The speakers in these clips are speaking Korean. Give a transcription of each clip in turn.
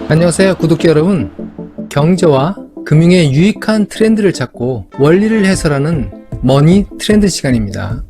안녕하세요 구독자 여러분. 경제와 금융의 유익한 트렌드를 찾고 원리를 해설하는 머니 트렌드 시간입니다.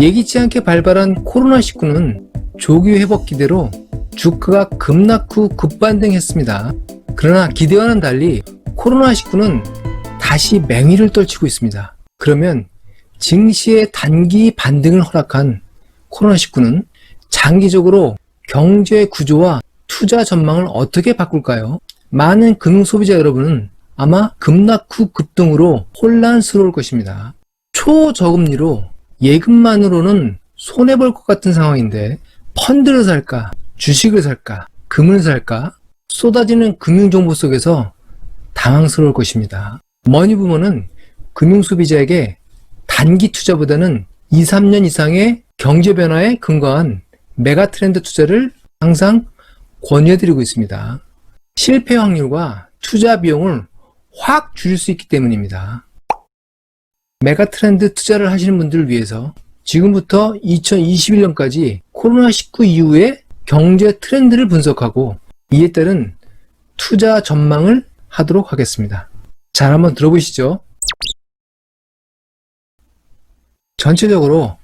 예기치 않게 발발한 코로나19는 조기 회복 기대로 주가가 급락 후 급반등했습니다. 그러나 기대와는 달리 코로나19는 다시 맹위를 떨치고 있습니다. 그러면 증시의 단기 반등을 허락한 코로나19는 장기적으로 경제 구조와 투자 전망을 어떻게 바꿀까요? 많은 금융 소비자 여러분은 아마 급락 후 급등으로 혼란스러울 것입니다. 초저금리로 예금만으로는 손해볼 것 같은 상황인데 펀드를 살까, 주식을 살까, 금을 살까 쏟아지는 금융정보 속에서 당황스러울 것입니다. 머니부머는 금융 소비자에게 단기 투자보다는 2, 3년 이상의 경제 변화에 근거한 메가 트렌드 투자를 항상 권유해드리고 있습니다. 실패 확률과 투자 비용을 확 줄일 수 있기 때문입니다. 메가 트렌드 투자를 하시는 분들을 위해서 지금부터 2021년까지 코로나19 이후의 경제 트렌드를 분석하고 이에 따른 투자 전망을 하도록 하겠습니다. 잘 한번 들어보시죠. 전체적으로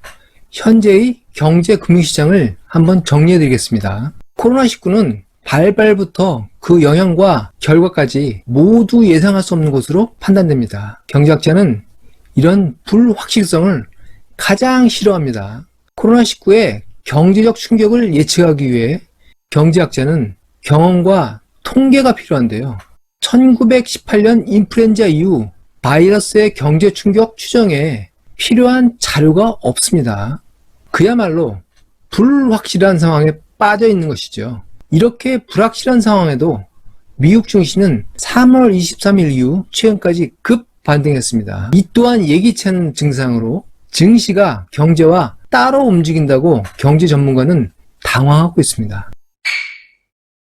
현재의 경제 금융시장을 한번 정리해 드리겠습니다. 코로나19는 발발부터 그 영향과 결과까지 모두 예상할 수 없는 것으로 판단됩니다. 경제학자는 이런 불확실성을 가장 싫어합니다. 코로나19의 경제적 충격을 예측하기 위해 경제학자는 경험과 통계가 필요한데요. 1918년 인플루엔자 이후 바이러스의 경제 충격 추정에 필요한 자료가 없습니다. 그야말로 불확실한 상황에 빠져 있는 것이죠. 이렇게 불확실한 상황에도 미국 증시는 3월 23일 이후 최근까지 급 반등했습니다. 이 또한 예기치 않은 증상으로 증시가 경제와 따로 움직인다고 경제 전문가는 당황하고 있습니다.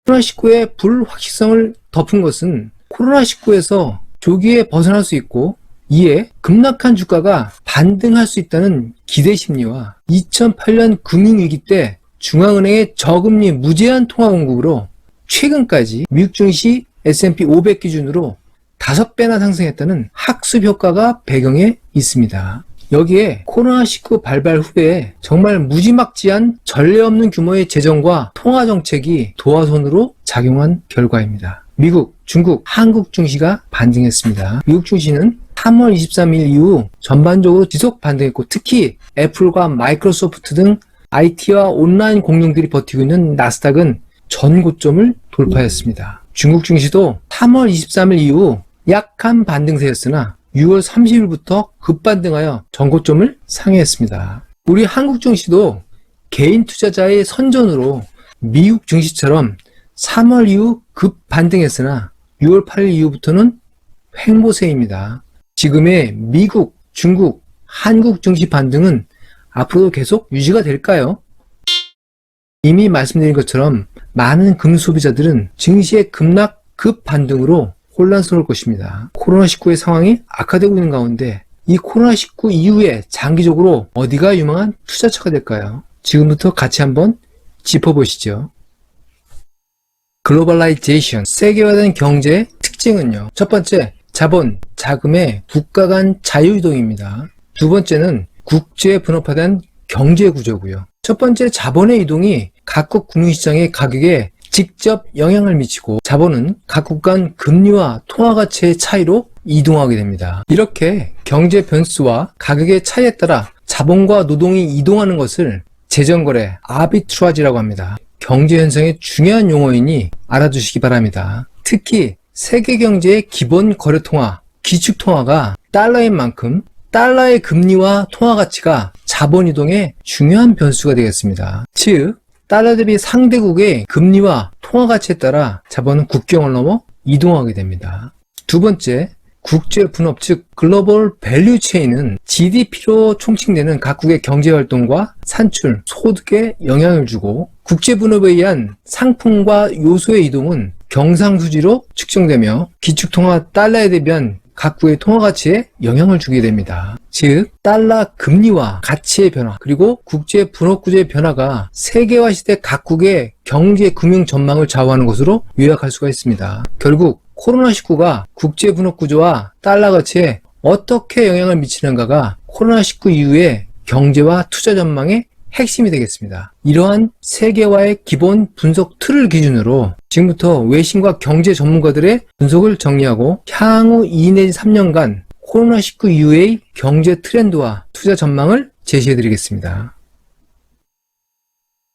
코로나19의 불확실성을 덮은 것은 코로나19에서 조기에 벗어날 수 있고 이에 급락한 주가가 반등할 수 있다는 기대 심리와 2008년 금융위기 때 중앙은행의 저금리 무제한 통화 공급으로 최근까지 미국 증시 S&P 500 기준으로 5배나 상승했다는 학습 효과가 배경에 있습니다. 여기에 코로나19 발발 후에 정말 무지막지한 전례 없는 규모의 재정과 통화 정책이 도화선으로 작용한 결과입니다. 미국, 중국, 한국 증시가 반등했습니다. 미국 증시는 3월 23일 이후 전반적으로 지속 반등했고 특히 애플과 마이크로소프트 등 IT와 온라인 공룡들이 버티고 있는 나스닥은 전 고점을 돌파했습니다. 중국 증시도 3월 23일 이후 약한 반등세였으나 6월 30일부터 급반등하여 전 고점을 상회했습니다. 우리 한국 증시도 개인 투자자의 선전으로 미국 증시처럼 3월 이후 급반등했으나 6월 8일 이후부터는 횡보세입니다. 지금의 미국, 중국, 한국 증시 반등은 앞으로도 계속 유지가 될까요? 이미 말씀드린 것처럼 많은 금소비자들은 증시의 급락, 급반등으로 혼란스러울 것입니다. 코로나19의 상황이 악화되고 있는 가운데 이 코로나19 이후에 장기적으로 어디가 유망한 투자처가 될까요? 지금부터 같이 한번 짚어보시죠. 글로벌라이제이션, 세계화된 경제의 특징은요. 첫 번째, 자본, 자금의 국가 간 자유이동입니다. 두 번째는 국제 분업화된 경제 구조고요. 첫 번째 자본의 이동이 각국 금융시장의 가격에 직접 영향을 미치고 자본은 각국 간 금리와 통화 가치의 차이로 이동하게 됩니다. 이렇게 경제 변수와 가격의 차이에 따라 자본과 노동이 이동하는 것을 재정거래, 아비트라지라고 합니다. 경제 현상의 중요한 용어이니 알아두시기 바랍니다. 특히 세계 경제의 기본 거래 통화, 기축 통화가 달러인 만큼 달러의 금리와 통화 가치가 자본 이동의 중요한 변수가 되겠습니다. 즉, 달러 대비 상대국의 금리와 통화 가치에 따라 자본은 국경을 넘어 이동하게 됩니다. 두 번째, 국제 분업 즉 글로벌 밸류 체인은 GDP로 총칭되는 각국의 경제 활동과 산출, 소득에 영향을 주고 국제 분업에 의한 상품과 요소의 이동은 경상수지로 측정되며 기축통화 달러에 대비한 각국의 통화 가치에 영향을 주게 됩니다. 즉, 달러 금리와 가치의 변화, 그리고 국제 분업 구조의 변화가 세계화 시대 각국의 경제 금융 전망을 좌우하는 것으로 요약할 수가 있습니다. 결국 코로나19가 국제 분업 구조와 달러 가치에 어떻게 영향을 미치는가가 코로나19 이후의 경제와 투자 전망의 핵심이 되겠습니다. 이러한 세계화의 기본 분석 틀을 기준으로 지금부터 외신과 경제 전문가들의 분석을 정리하고 향후 2 내지 3년간 코로나19 이후의 경제 트렌드와 투자 전망을 제시해 드리겠습니다.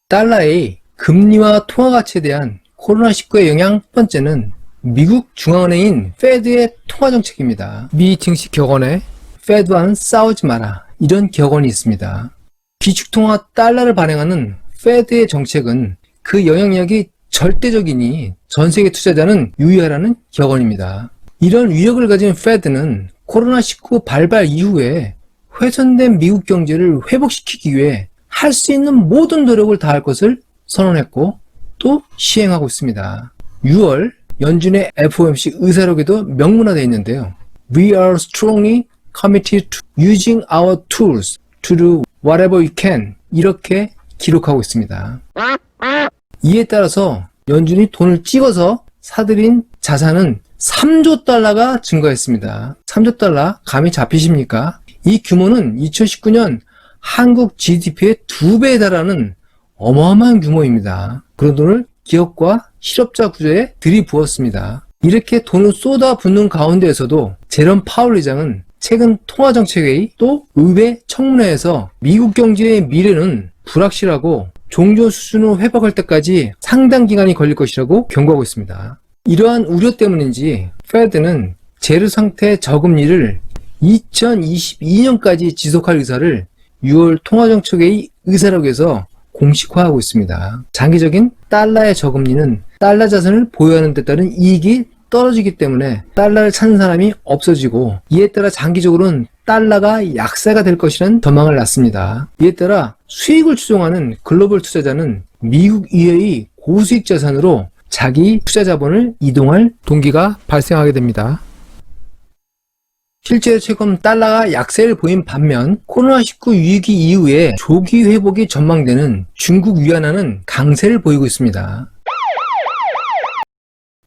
달러의 금리와 통화 가치에 대한 코로나19의 영향 첫 번째는 미국 중앙은행인 페드의 통화 정책입니다. 미 증시 격언에 페드와는 싸우지 마라, 이런 격언이 있습니다. 기축통화 달러를 발행하는 페드의 정책은 그 영향력이 절대적이니 전세계 투자자는 유의하라는 격언입니다. 이런 위력을 가진 페드는 코로나19 발발 이후에 훼손된 미국 경제를 회복시키기 위해 할 수 있는 모든 노력을 다할 것을 선언했고 또 시행하고 있습니다. 6월 연준의 FOMC 의사록에도 명문화되어 있는데요. We are strongly committed to using our tools to do whatever we can, 이렇게 기록하고 있습니다. 이에 따라서 연준이 돈을 찍어서 사들인 자산은 3조 달러가 증가했습니다. 3조 달러 감이 잡히십니까? 이 규모는 2019년 한국 GDP의 2배에 달하는 어마어마한 규모입니다. 그런 돈을 기업과 실업자 구조에 들이부었습니다. 이렇게 돈을 쏟아붓는 가운데에서도 제롬 파월 의장은 최근 통화정책회의 또 의회 청문회에서 미국 경제의 미래는 불확실하고 종전 수준으로 회복할 때까지 상당 기간이 걸릴 것이라고 경고하고 있습니다. 이러한 우려 때문인지 페드는 제로 상태 저금리를 2022년까지 지속할 의사를 6월 통화정책회의 의사록에서 공식화하고 있습니다. 장기적인 달러의 저금리는 달러 자산을 보유하는 데 따른 이익이 떨어지기 때문에 달러를 찾는 사람이 없어지고 이에 따라 장기적으로는 달러가 약세가 될 것이라는 전망을 놨습니다. 이에 따라 수익을 추종하는 글로벌 투자자는 미국 이외의 고수익 자산으로 자기 투자 자본을 이동할 동기가 발생하게 됩니다. 실제로 최근 달러가 약세를 보인 반면 코로나19 위기 이후에 조기 회복이 전망되는 중국 위안화는 강세를 보이고 있습니다.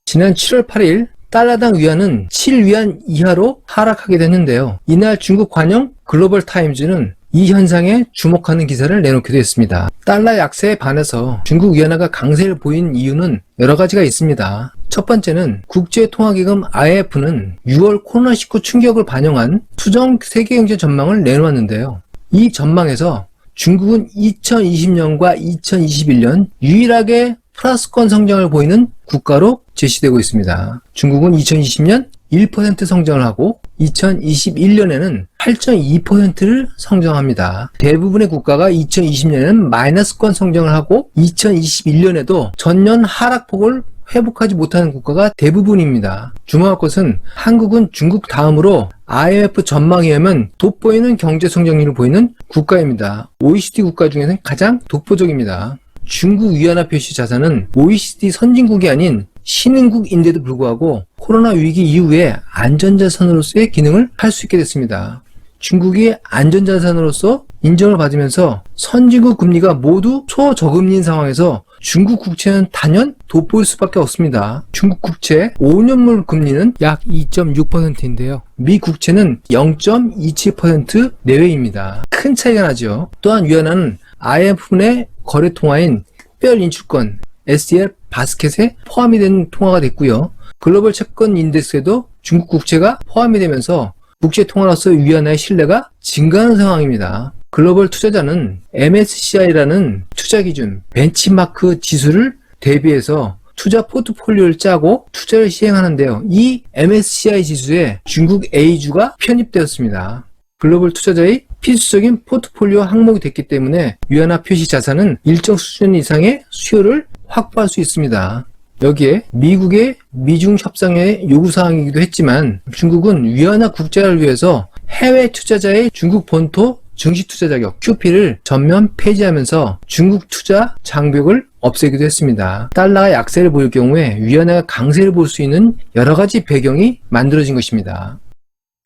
지난 7월 8일 달러당 위안은 7위안 이하로 하락하게 됐는데요. 이날 중국 관영 글로벌 타임즈는 이 현상에 주목하는 기사를 내놓기도 했습니다. 달러 약세에 반해서 중국 위안화가 강세를 보인 이유는 여러 가지가 있습니다. 첫 번째는 국제통화기금 IMF는 6월 코로나19 충격을 반영한 수정 세계경제 전망을 내놓았는데요. 이 전망에서 중국은 2020년과 2021년 유일하게 플러스권 성장을 보이는 국가로 제시되고 있습니다. 중국은 2020년 1% 성장을 하고 2021년에는 8.2%를 성장합니다. 대부분의 국가가 2020년에는 마이너스권 성장을 하고 2021년에도 전년 하락폭을 회복하지 못하는 국가가 대부분입니다. 주목할 것은 한국은 중국 다음으로 IMF 전망에 의하면 돋보이는 경제 성장률을 보이는 국가입니다. OECD 국가 중에는 가장 독보적입니다. 중국 위안화 표시 자산은 OECD 선진국이 아닌 신흥국인데도 불구하고 코로나 위기 이후에 안전자산으로서의 기능을 할 수 있게 됐습니다. 중국이 안전자산으로서 인정을 받으면서 선진국 금리가 모두 초저금리인 상황에서 중국 국채는 단연 돋보일 수밖에 없습니다. 중국 국채 5년물 금리는 약 2.6%인데요. 미 국채는 0.27% 내외입니다. 큰 차이가 나죠. 또한 위안화는 IMF 내 거래 통화인 특별 인출권 SDR 바스켓에 포함이 된 통화가 됐고요. 글로벌 채권 인덱스에도 중국 국채가 포함이 되면서 국제 통화로서 위안화의 신뢰가 증가하는 상황입니다. 글로벌 투자자는 MSCI라는 투자 기준 벤치마크 지수를 대비해서 투자 포트폴리오를 짜고 투자를 시행하는데요. 이 MSCI 지수에 중국 A주가 편입되었습니다. 글로벌 투자자의 필수적인 포트폴리오 항목이 됐기 때문에 위안화 표시 자산은 일정 수준 이상의 수요를 확보할 수 있습니다. 여기에 미국의 미중 협상의 요구사항이기도 했지만 중국은 위안화 국제화를 위해서 해외 투자자의 중국 본토 증시 투자 자격 QP를 전면 폐지하면서 중국 투자 장벽을 없애기도 했습니다. 달러가 약세를 보일 경우에 위안화가 강세를 볼 수 있는 여러 가지 배경이 만들어진 것입니다.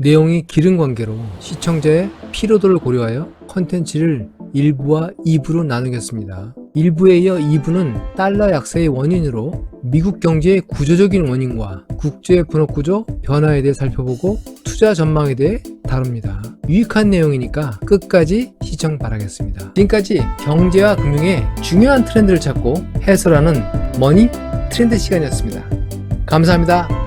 내용이 기른 관계로 시청자의 피로도를 고려하여 컨텐츠를 1부와 2부로 나누겠습니다. 1부에 이어 2부는 달러 약세의 원인으로 미국 경제의 구조적인 원인과 국제 분업 구조 변화에 대해 살펴보고 투자 전망에 대해 다룹니다. 유익한 내용이니까 끝까지 시청 바라겠습니다. 지금까지 경제와 금융의 중요한 트렌드를 찾고 해설하는 머니 트렌드 시간이었습니다. 감사합니다.